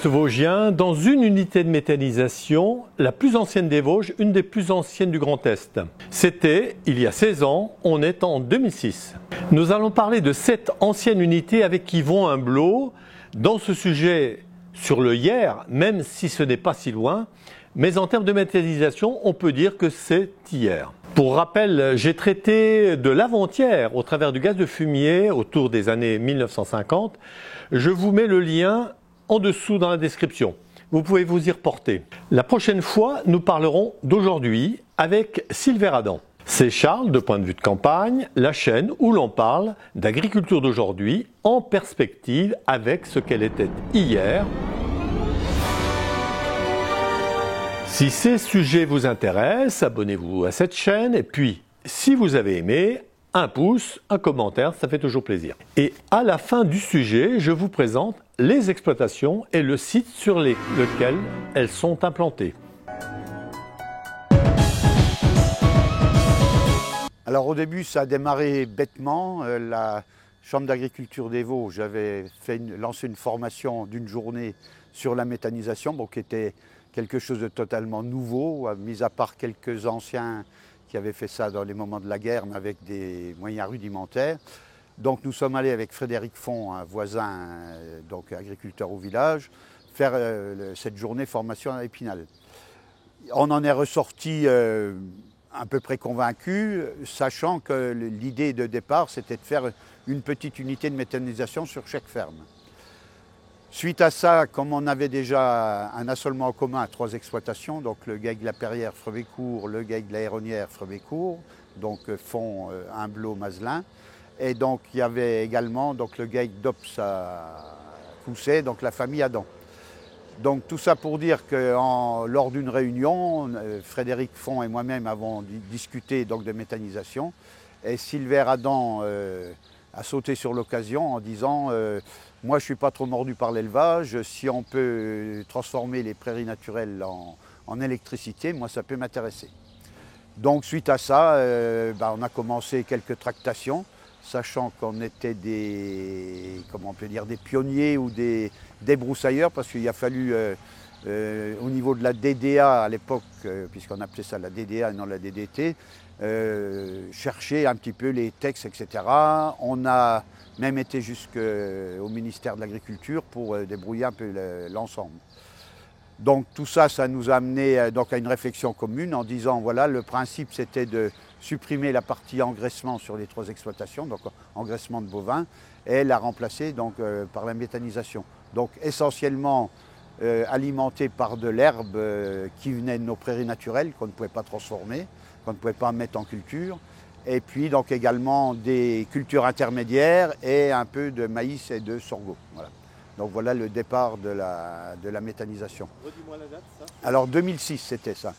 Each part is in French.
Est vosgien, dans une unité de méthanisation, la plus ancienne des Vosges, une des plus anciennes du Grand Est. C'était il y a 16 ans, on est en 2006. Nous allons parler de cette ancienne unité avec Yvon Humblot dans ce sujet sur le hier, même si ce n'est pas si loin, mais en termes de méthanisation, on peut dire que c'est hier. Pour rappel, j'ai traité de l'avant-hier au travers du gaz de fumier autour des années 1950. Je vous mets le lien en dessous dans la description. Vous pouvez vous y reporter. La prochaine fois, nous parlerons d'aujourd'hui avec Silver Adam. C'est Charles, de Point de vue de campagne, la chaîne où l'on parle d'agriculture d'aujourd'hui en perspective avec ce qu'elle était hier. Si ces sujets vous intéressent, abonnez-vous à cette chaîne et puis, si vous avez aimé, un pouce, un commentaire, ça fait toujours plaisir. Et à la fin du sujet, je vous présente les exploitations et le site sur lequel elles sont implantées. Alors au début, ça a démarré bêtement. La Chambre d'agriculture des Vosges avait lancé une formation d'une journée sur la méthanisation, qui était quelque chose de totalement nouveau, mis à part quelques anciens qui avaient fait ça dans les moments de la guerre, mais avec des moyens rudimentaires. Donc nous sommes allés avec Frédéric Font, un voisin, donc agriculteur au village, faire cette journée formation à Épinal. On en est ressorti à peu près convaincu, sachant que l'idée de départ, c'était de faire une petite unité de méthanisation sur chaque ferme. Suite à ça, comme on avait déjà un assolement en commun à 3 exploitations, donc le GAEC de la Perrière, Freveycourt, le GAEC de la Héronnière, Freveycourt, donc Font, Humblot, Mazelin, et donc il y avait également donc, le GAEC d'Ops à Cousset, donc la famille Adam. Donc tout ça pour dire que lors d'une réunion, Frédéric Font et moi-même avons discuté donc, de méthanisation, et Silver Adam a sauté sur l'occasion en disant moi je ne suis pas trop mordu par l'élevage, si on peut transformer les prairies naturelles en électricité, moi ça peut m'intéresser. Donc suite à ça, on a commencé quelques tractations, sachant qu'on était des pionniers ou des broussailleurs, parce qu'il a fallu au niveau de la DDA à l'époque, puisqu'on appelait ça la DDA et non la DDT, chercher un petit peu les textes, etc. On a même été jusqu'au ministère de l'Agriculture pour débrouiller un peu l'ensemble. Donc tout ça, ça nous a amené à une réflexion commune en disant, voilà, le principe c'était de supprimer la partie engraissement sur les 3 exploitations, donc engraissement de bovins, et la remplacer donc, par la méthanisation. Donc essentiellement alimentée par de l'herbe qui venait de nos prairies naturelles, qu'on ne pouvait pas transformer, qu'on ne pouvait pas mettre en culture, et puis donc également des cultures intermédiaires et un peu de maïs et de sorgho. Voilà. Donc voilà le départ de la méthanisation. Redis-moi la date, ça. Alors 2006 c'était ça.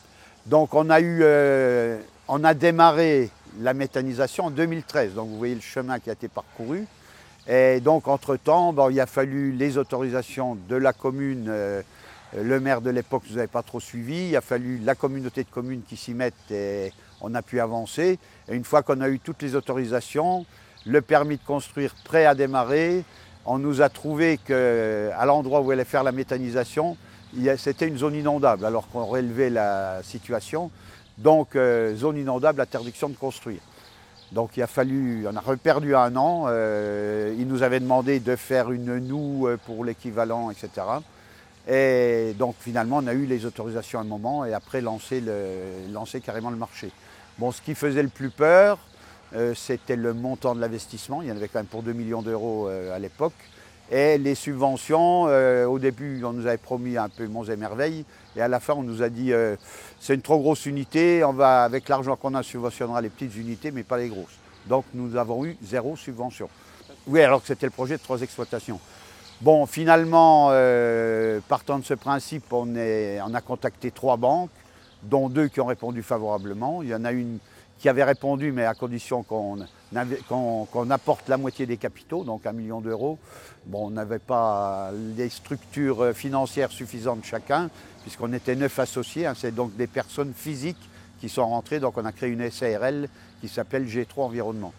Donc on a démarré la méthanisation en 2013, donc vous voyez le chemin qui a été parcouru. Et donc entre-temps, il a fallu les autorisations de la commune. Le maire de l'époque ne nous avait pas trop suivis. Il a fallu la communauté de communes qui s'y mette et on a pu avancer. Et une fois qu'on a eu toutes les autorisations, le permis de construire prêt à démarrer, on nous a trouvé qu'à l'endroit où elle allait faire la méthanisation, c'était une zone inondable alors qu'on relevait la situation. Donc zone inondable, interdiction de construire. Donc il a fallu, on a reperdu 1 an, il nous avait demandé de faire une noue pour l'équivalent, etc. Et donc finalement on a eu les autorisations à un moment et après lancer carrément le marché. Bon, ce qui faisait le plus peur, c'était le montant de l'investissement, il y en avait quand même pour 2 millions d'euros à l'époque. Et les subventions, au début on nous avait promis un peu monts et merveilles, et à la fin on nous a dit c'est une trop grosse unité, avec l'argent qu'on a, subventionnera les petites unités mais pas les grosses. Donc nous avons eu 0 subvention. Oui, alors que c'était le projet de 3 exploitations. Bon, finalement, partant de ce principe, on a contacté 3 banques, dont 2 qui ont répondu favorablement. Il y en a une qui avait répondu, mais à condition qu'on apporte la moitié des capitaux, donc 1 million d'euros. Bon, on n'avait pas les structures financières suffisantes chacun, puisqu'on était 9 associés, c'est donc des personnes physiques qui sont rentrées, donc on a créé une SARL qui s'appelle G3 Environnement.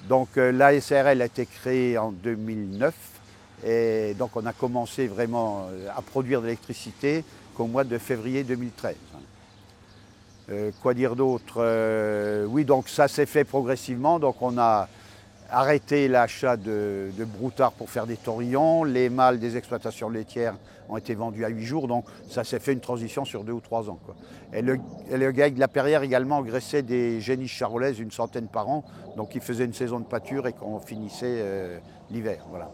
Donc la SARL a été créée en 2009, Et donc on a commencé vraiment à produire de l'électricité qu'au mois de février 2013. Quoi dire d'autre? Oui, donc ça s'est fait progressivement. Donc on a arrêté l'achat de broutards pour faire des taurillons. Les mâles des exploitations laitières ont été vendus à 8 jours. Donc ça s'est fait une transition sur 2 ou 3 ans, quoi. Et le GAEC de la Perrière également engraissait des génisses charolaises, une centaine par an. Donc il faisait une saison de pâture et qu'on finissait l'hiver. Voilà.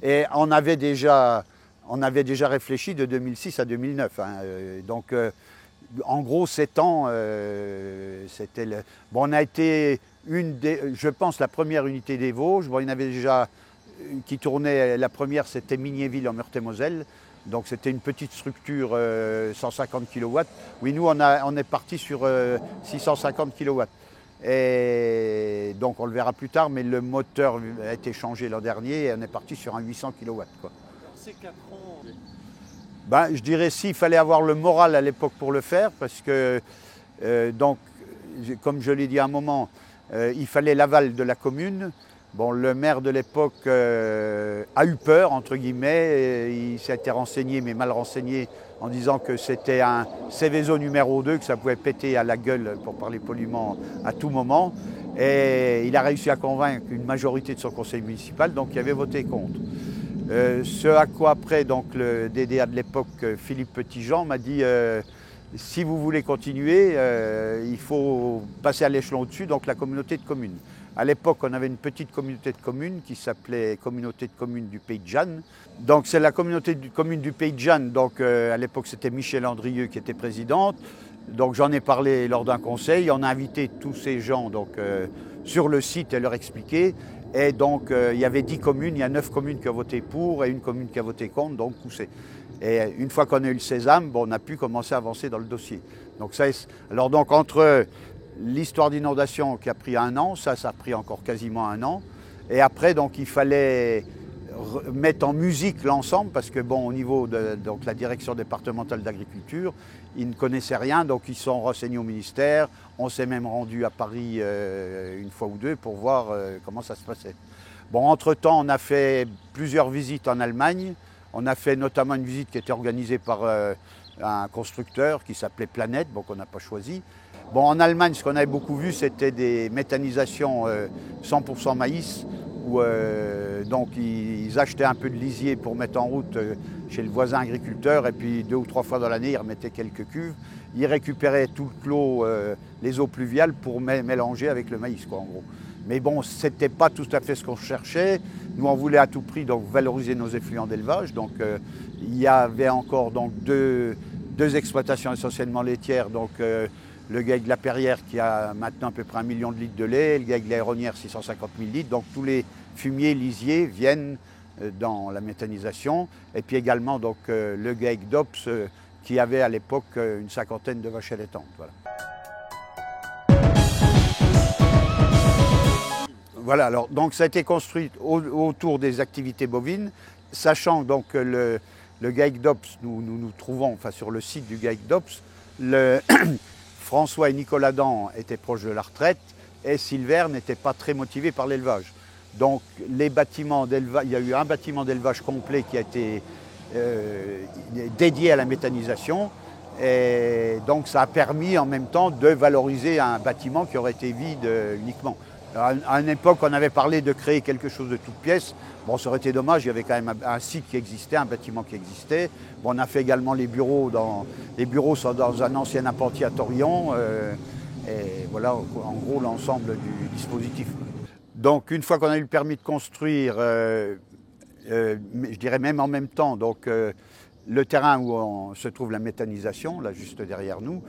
Et on avait déjà réfléchi de 2006 à 2009. Donc en gros 7 ans, c'était le... Bon, on a été je pense, la première unité des Vosges. Bon, il y en avait déjà qui tournait, la première c'était Mignéville en Meurthe-et-Moselle. Donc c'était une petite structure 150 kW. Oui, nous on est parti sur 650 kW. Et donc on le verra plus tard, mais le moteur a été changé l'an dernier et on est parti sur un 800 kW. C'est 4 ans. Ben, je dirais s'il fallait avoir le moral à l'époque pour le faire, parce que, donc, comme je l'ai dit à un moment, il fallait l'aval de la commune. Bon, le maire de l'époque a eu peur, entre guillemets, il s'était renseigné, mais mal renseigné, en disant que c'était un Céveso numéro 2, que ça pouvait péter à la gueule, pour parler poliment, à tout moment. Et il a réussi à convaincre une majorité de son conseil municipal, donc il avait voté contre. Ce à quoi après, donc, le DDA de l'époque, Philippe Petitjean, m'a dit si vous voulez continuer, il faut passer à l'échelon au-dessus, donc la communauté de communes. À l'époque, on avait une petite communauté de communes qui s'appelait Communauté de communes du Pays de Jeanne. Donc c'est la communauté de communes du Pays de Jeanne. Donc à l'époque, c'était Michel Andrieux qui était présidente. Donc j'en ai parlé lors d'un conseil. On a invité tous ces gens donc, sur le site et leur expliquer. Et donc il y avait 10 communes, il y a 9 communes qui ont voté pour et une commune qui a voté contre, donc poussé. Et une fois qu'on a eu le sésame, bon, on a pu commencer à avancer dans le dossier. Donc ça, alors donc entre l'histoire d'inondation qui a pris 1 an, ça a pris encore quasiment 1 an. Et après, donc, il fallait mettre en musique l'ensemble parce que, bon, au niveau de donc, la direction départementale d'agriculture, ils ne connaissaient rien, donc ils sont renseignés au ministère. On s'est même rendu à Paris une fois ou deux pour voir comment ça se passait. Bon, entre-temps, on a fait plusieurs visites en Allemagne. On a fait notamment une visite qui était organisée par un constructeur qui s'appelait Planète, bon, qu'on n'a pas choisi. Bon, en Allemagne, ce qu'on avait beaucoup vu, c'était des méthanisations 100% maïs, où donc ils achetaient un peu de lisier pour mettre en route chez le voisin agriculteur, et puis 2 ou 3 fois dans l'année, ils remettaient quelques cuves. Ils récupéraient tout l'eau, les eaux pluviales pour mélanger avec le maïs, quoi, en gros. Mais bon, ce n'était pas tout à fait ce qu'on cherchait. Nous, on voulait à tout prix donc, valoriser nos effluents d'élevage. Donc, il y avait encore donc, deux exploitations essentiellement laitières. Donc, le GAEC de la Perrière qui a maintenant à peu près 1 million de litres de lait, le GAEC de l'Aéronnière 650 000 litres. Donc, tous les fumiers lisiers viennent dans la méthanisation. Et puis également donc, le GAEC d'Ops qui avait à l'époque une 50aine de vaches allaitantes. Voilà. Voilà, alors, donc ça a été construit autour des activités bovines, sachant donc que le GAEC d'Ops, nous trouvons enfin, sur le site du GAEC d'Ops, François et Nicolas Dan étaient proches de la retraite et Silver n'était pas très motivé par l'élevage. Donc les bâtiments d'élevage, il y a eu un bâtiment d'élevage complet qui a été dédié à la méthanisation et donc ça a permis en même temps de valoriser un bâtiment qui aurait été vide uniquement. À une époque, on avait parlé de créer quelque chose de toute pièce. Bon, ça aurait été dommage, il y avait quand même un site qui existait, un bâtiment qui existait. Bon, on a fait également les bureaux. Les bureaux sont dans un ancien appentis à Torillon. Et voilà, en gros, l'ensemble du dispositif. Donc, une fois qu'on a eu le permis de construire, je dirais même en même temps, donc, le terrain où se trouve la méthanisation, là, juste derrière nous,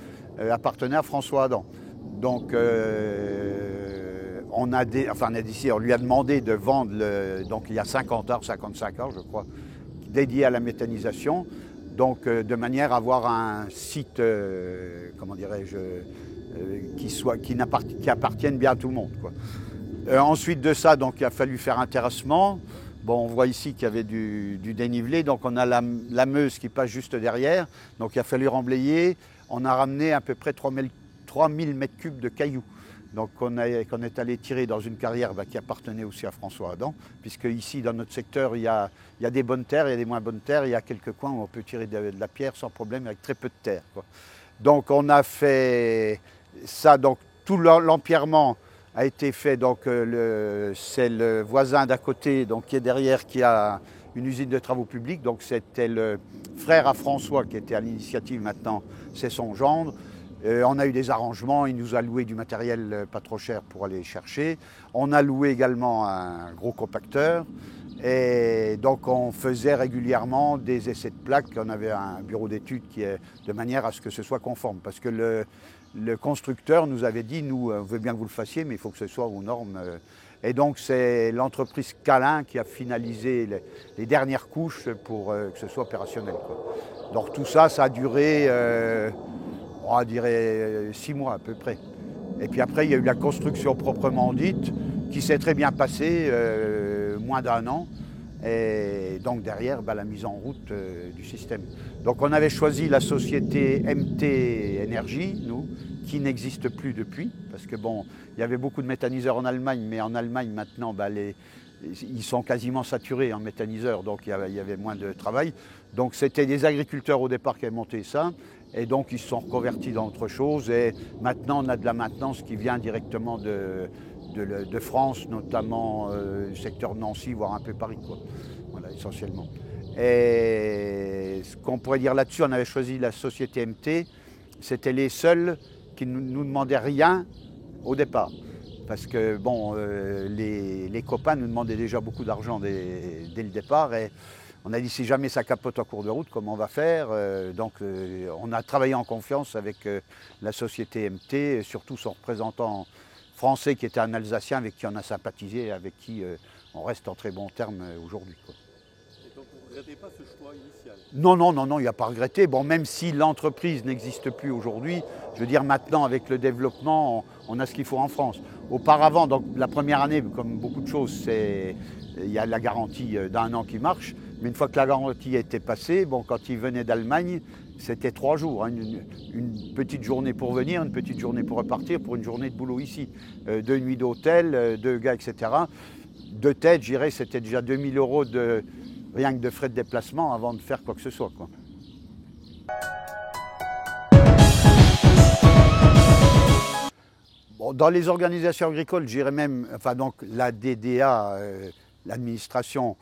appartenait à François Adam. Donc, on lui a demandé de vendre, donc il y a 55 heures je crois, dédié à la méthanisation, donc de manière à avoir un site, comment dirais-je, qui appartienne bien à tout le monde, quoi. Ensuite de ça, donc, il a fallu faire un terrassement. Bon, on voit ici qu'il y avait du dénivelé, donc on a la Meuse qui passe juste derrière, donc il a fallu remblayer. On a ramené à peu près 3000 mètres cubes de cailloux. donc qu'on est allé tirer dans une carrière qui appartenait aussi à François Adam, puisque ici dans notre secteur il y a des bonnes terres, il y a des moins bonnes terres, il y a quelques coins où on peut tirer de la pierre sans problème avec très peu de terre, quoi. Donc on a fait ça, donc tout l'empierrement a été fait, donc c'est le voisin d'à côté, donc qui est derrière, qui a une usine de travaux publics, donc c'était le frère à François qui était à l'initiative, maintenant c'est son gendre. On a eu des arrangements, il nous a loué du matériel pas trop cher pour aller chercher. On a loué également un gros compacteur et donc on faisait régulièrement des essais de plaques. On avait un bureau d'études qui est de manière à ce que ce soit conforme, parce que le constructeur nous avait dit, nous on veut bien que vous le fassiez, mais il faut que ce soit aux normes. Et donc c'est l'entreprise Calin qui a finalisé les dernières couches pour que ce soit opérationnel, quoi. Donc tout ça, ça a duré, on dirait 6 mois à peu près. Et puis après, il y a eu la construction proprement dite, qui s'est très bien passée, moins d'1 an. Et donc derrière, la mise en route du système. Donc on avait choisi la société MT Énergie, nous, qui n'existe plus depuis, parce que bon, il y avait beaucoup de méthaniseurs en Allemagne, mais en Allemagne maintenant, ils sont quasiment saturés en méthaniseurs, donc il y avait moins de travail. Donc c'était des agriculteurs au départ qui avaient monté ça, et donc ils se sont reconvertis dans autre chose, et maintenant on a de la maintenance qui vient directement de France, notamment du secteur de Nancy, voire un peu Paris, quoi. Voilà, essentiellement. Et ce qu'on pourrait dire là-dessus, on avait choisi la société MT, c'était les seuls qui ne nous demandaient rien au départ. Parce que bon, les copains nous demandaient déjà beaucoup d'argent dès le départ, et on a dit si jamais ça capote en cours de route, comment on va faire? Donc on a travaillé en confiance avec la société MT, surtout son représentant français qui était un Alsacien avec qui on a sympathisé et avec qui on reste en très bons termes aujourd'hui, quoi. Et donc vous ne regrettez pas ce choix initial? Non, il n'y a pas à regretter. Bon, même si l'entreprise n'existe plus aujourd'hui, je veux dire maintenant avec le développement, on a ce qu'il faut en France. Auparavant, donc la première année, comme beaucoup de choses, il y a la garantie d'1 an qui marche. Mais une fois que la garantie a été passée, bon, quand ils venaient d'Allemagne, c'était 3 jours, hein, une petite journée pour venir, une petite journée pour repartir, pour une journée de boulot ici. 2 nuits d'hôtel, 2 gars, etc. De tête, je dirais, c'était déjà 2000 € rien que de frais de déplacement avant de faire quoi que ce soit, quoi. Bon, dans les organisations agricoles, je dirais même, enfin donc la DDA, l'administration,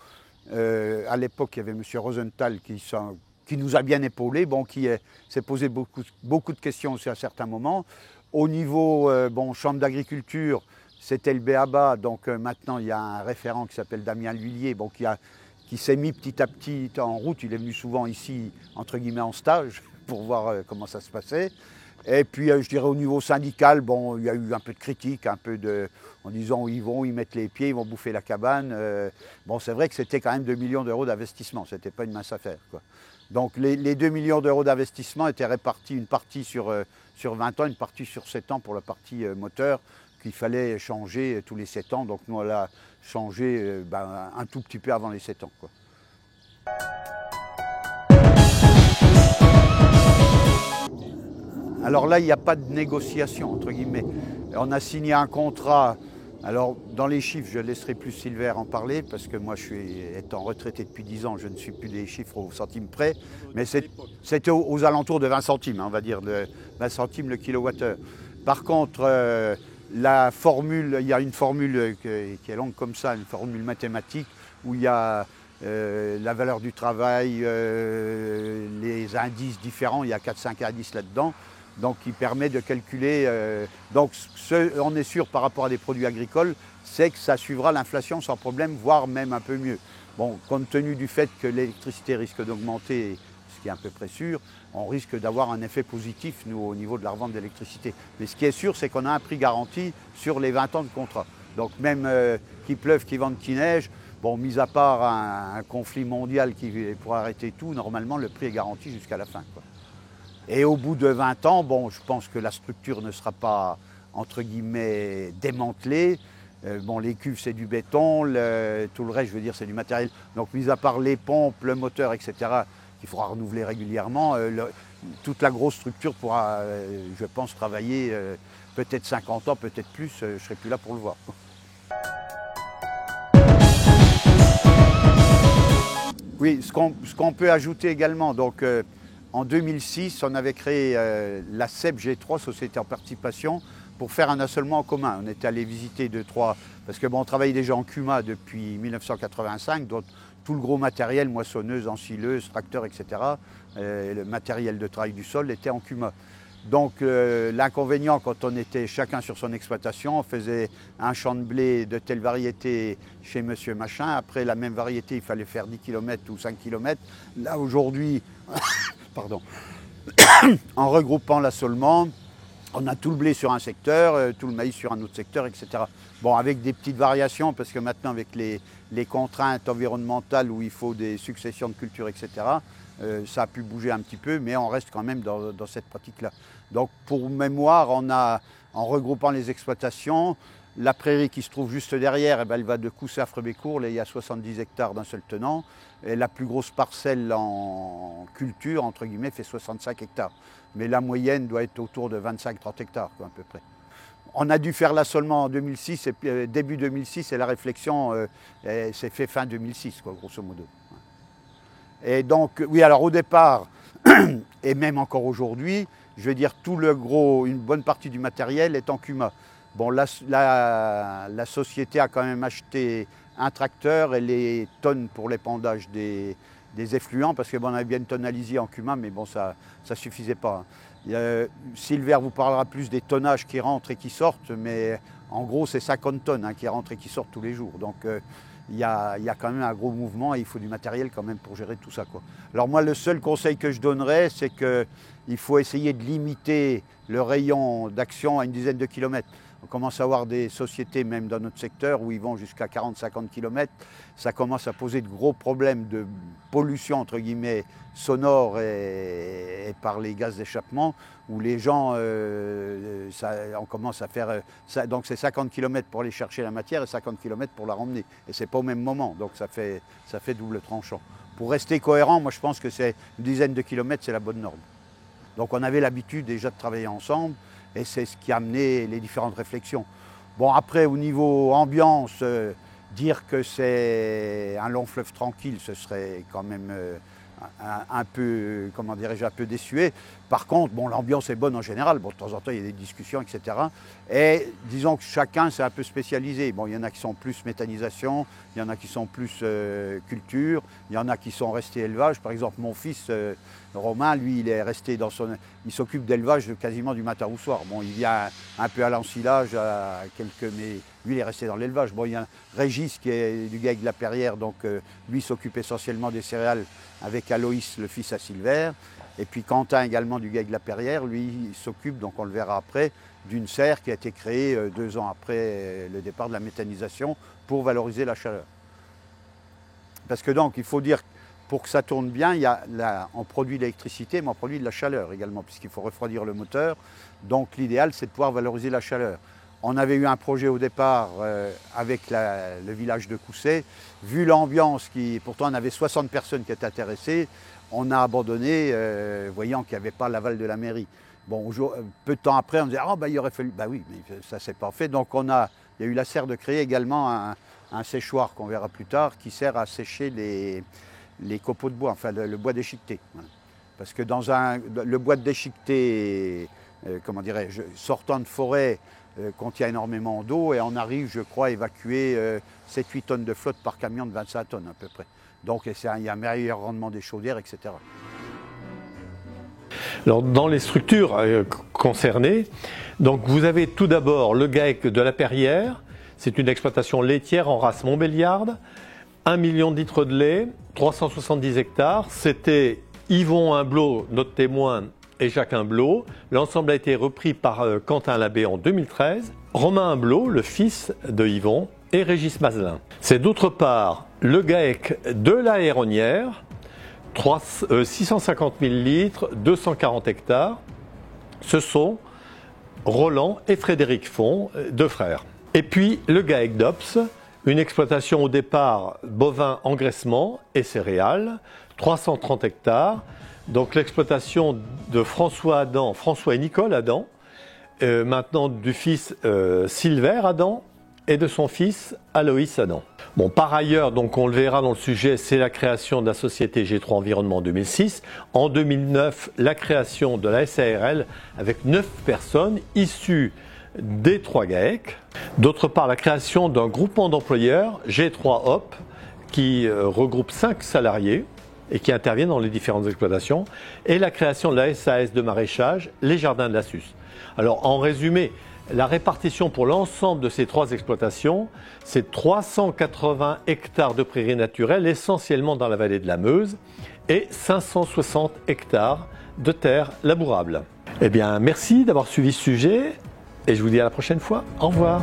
à l'époque il y avait M. Rosenthal qui nous a bien épaulés, bon, qui s'est posé beaucoup de questions aussi à certains moments. Au niveau chambre d'agriculture, c'était le b.a.-ba, donc maintenant il y a un référent qui s'appelle Damien Lhuillier, bon, qui s'est mis petit à petit en route. Il est venu souvent ici, entre guillemets, en stage, pour voir comment ça se passait. Et puis, je dirais, au niveau syndical, bon, il y a eu un peu de critique, en disant où ils vont, ils mettent les pieds, ils vont bouffer la cabane. Bon, c'est vrai que c'était quand même 2 millions d'euros d'investissement, c'était pas une mince affaire, quoi. Donc, les 2 millions d'euros d'investissement étaient répartis, une partie sur 20 ans, une partie sur 7 ans pour la partie moteur, qu'il fallait changer tous les 7 ans. Donc, nous, on l'a changé un tout petit peu avant les 7 ans, quoi. Alors là, il n'y a pas de négociation, entre guillemets. On a signé un contrat. Alors, dans les chiffres, je laisserai plus Silver en parler, parce que moi, étant retraité depuis 10 ans, je ne suis plus des chiffres au centime près. Mais c'était aux alentours de 20 centimes, hein, on va dire, 20 centimes le kilowattheure. Par contre, la formule, il y a une formule qui est longue comme ça, une formule mathématique, où il y a la valeur du travail, les indices différents, il y a 4-5 indices là-dedans. Donc qui permet de calculer, donc on est sûr par rapport à des produits agricoles, c'est que ça suivra l'inflation sans problème, voire même un peu mieux. Bon, compte tenu du fait que l'électricité risque d'augmenter, ce qui est à peu près sûr, on risque d'avoir un effet positif, nous, au niveau de la revente d'électricité. Mais ce qui est sûr, c'est qu'on a un prix garanti sur les 20 ans de contrat. Donc même qu'il pleuve, qu'il vente, qu'il neige, bon, mis à part un conflit mondial qui pourrait arrêter tout, normalement le prix est garanti jusqu'à la fin, quoi. Et au bout de 20 ans, bon, je pense que la structure ne sera pas, entre guillemets, démantelée. Bon, les cuves, c'est du béton, tout le reste, je veux dire, c'est du matériel. Donc, mis à part les pompes, le moteur, etc., qu'il faudra renouveler régulièrement, il toute la grosse structure pourra, je pense, travailler peut-être 50 ans, peut-être plus, je ne serai plus là pour le voir. Oui, ce qu'on peut ajouter également, donc en 2006, on avait créé la SEB G3, Société en participation, pour faire un assolement en commun. On était allé visiter 2-3, parce que bon, on travaillait déjà en CUMA depuis 1985, donc tout le gros matériel, moissonneuse, ensileuse, tracteur, etc., le matériel de travail du sol était en CUMA. Donc l'inconvénient, quand on était chacun sur son exploitation, on faisait un champ de blé de telle variété chez monsieur machin, après la même variété il fallait faire 10 km ou 5 km. Là aujourd'hui, pardon, en regroupant l'assolement, on a tout le blé sur un secteur, tout le maïs sur un autre secteur, etc. Bon, avec des petites variations, parce que maintenant avec les contraintes environnementales où il faut des successions de cultures, etc., ça a pu bouger un petit peu, mais on reste quand même dans cette pratique-là. Donc pour mémoire, on a, en regroupant les exploitations, la prairie qui se trouve juste derrière, eh ben, elle va de Coussé à Frébécourt, là il y a 70 hectares d'un seul tenant, et la plus grosse parcelle en culture, entre guillemets, fait 65 hectares. Mais la moyenne doit être autour de 25-30 hectares, quoi, à peu près. On a dû faire l'assolement en 2006, et puis, début 2006, et la réflexion s'est faite fin 2006, quoi, grosso modo. Et donc, oui, alors au départ, et même encore aujourd'hui, je veux dire, tout le gros, une bonne partie du matériel est en CUMA. Bon, la société a quand même acheté un tracteur et les tonnes pour l'épandage des effluents, parce que bon, on avait bien une tonne à lisier en CUMA, mais bon, ça ne suffisait pas. Silver vous parlera plus des tonnages qui rentrent et qui sortent, mais en gros, c'est 50 tonnes qui rentrent et qui sortent tous les jours. Donc, il y a quand même un gros mouvement et il faut du matériel quand même pour gérer tout ça, quoi. Alors moi, le seul conseil que je donnerais, c'est qu'il faut essayer de limiter le rayon d'action à une dizaine de kilomètres. On commence à avoir des sociétés, même dans notre secteur, où ils vont jusqu'à 40-50 km. Ça commence à poser de gros problèmes de pollution, entre guillemets, sonore et par les gaz d'échappement, où les gens, on commence à faire... donc c'est 50 km pour aller chercher la matière et 50 km pour la ramener. Et ce n'est pas au même moment, donc ça fait double tranchant. Pour rester cohérent, moi je pense que c'est une dizaine de kilomètres, c'est la bonne norme. Donc on avait l'habitude déjà de travailler ensemble, et c'est ce qui a amené les différentes réflexions. Bon, après, au niveau ambiance, dire que c'est un long fleuve tranquille, ce serait quand même un peu, comment dirais-je, un peu désuet. Par contre, bon, l'ambiance est bonne en général. Bon, de temps en temps, il y a des discussions, etc. Et disons que chacun s'est un peu spécialisé. Bon, il y en a qui sont plus méthanisation, il y en a qui sont plus culture, il y en a qui sont restés élevage. Par exemple, mon fils Romain, lui, il est resté il s'occupe d'élevage quasiment du matin au soir. Bon, il vient un peu à l'ensilage, mais lui, il est resté dans l'élevage. Bon, il y a Régis qui est du GAEC de la Perrière, donc lui s'occupe essentiellement des céréales avec Aloïs, le fils à Silver. Et puis Quentin également du GAEC de la Perrière, lui, il s'occupe, donc on le verra après, d'une serre qui a été créée 2 ans après le départ de la méthanisation pour valoriser la chaleur. Parce que donc, il faut dire, pour que ça tourne bien, on produit de l'électricité, mais on produit de la chaleur également, puisqu'il faut refroidir le moteur. Donc l'idéal, c'est de pouvoir valoriser la chaleur. On avait eu un projet au départ avec le village de Coussé. Vu l'ambiance, pourtant on avait 60 personnes qui étaient intéressées, on a abandonné, voyant qu'il n'y avait pas l'aval de la mairie. Bon, peu de temps après, on disait « Ah, il aurait fallu… » Bah oui, mais ça ne s'est pas fait. Donc il y a eu la serre de créer également un séchoir qu'on verra plus tard, qui sert à sécher les copeaux de bois, enfin le bois déchiqueté. Voilà. Parce que le bois déchiqueté, comment dirais-je, sortant de forêt, contient énormément d'eau et on arrive, je crois, à évacuer 7-8 tonnes de flotte par camion de 25 tonnes à peu près. Donc il y a un meilleur rendement des chaudières, etc. Alors, dans les structures concernées, donc vous avez tout d'abord le GAEC de la Perrière. C'est une exploitation laitière en race Montbéliarde. 1 million de litres de lait, 370 hectares. C'était Yvon Humblot, notre témoin, et Jacques Humblot. L'ensemble a été repris par Quentin Labbé en 2013. Romain Humblot, le fils de Yvon, et Régis Mazelin. C'est d'autre part le GAEC de la Héronnière, 650 000 litres, 240 hectares. Ce sont Roland et Frédéric Font, deux frères. Et puis le GAEC d'Ops, une exploitation au départ bovin engraissement et céréales, 330 hectares. Donc l'exploitation de François et Nicole Adam, maintenant du fils Silver Adam et de son fils Aloïs Adam. Bon, par ailleurs, donc on le verra dans le sujet, c'est la création de la société G3 Environnement en 2006. En 2009, la création de la SARL avec 9 personnes issues des 3 GAEC. D'autre part, la création d'un groupement d'employeurs, G3 Hop, qui regroupe 5 salariés et qui interviennent dans les différentes exploitations. Et la création de la SAS de maraîchage, les Jardins de la Susse. Alors, en résumé, la répartition pour l'ensemble de ces 3 exploitations, c'est 380 hectares de prairies naturelles, essentiellement dans la vallée de la Meuse, et 560 hectares de terres labourables. Eh bien, merci d'avoir suivi ce sujet, et je vous dis à la prochaine fois. Au revoir.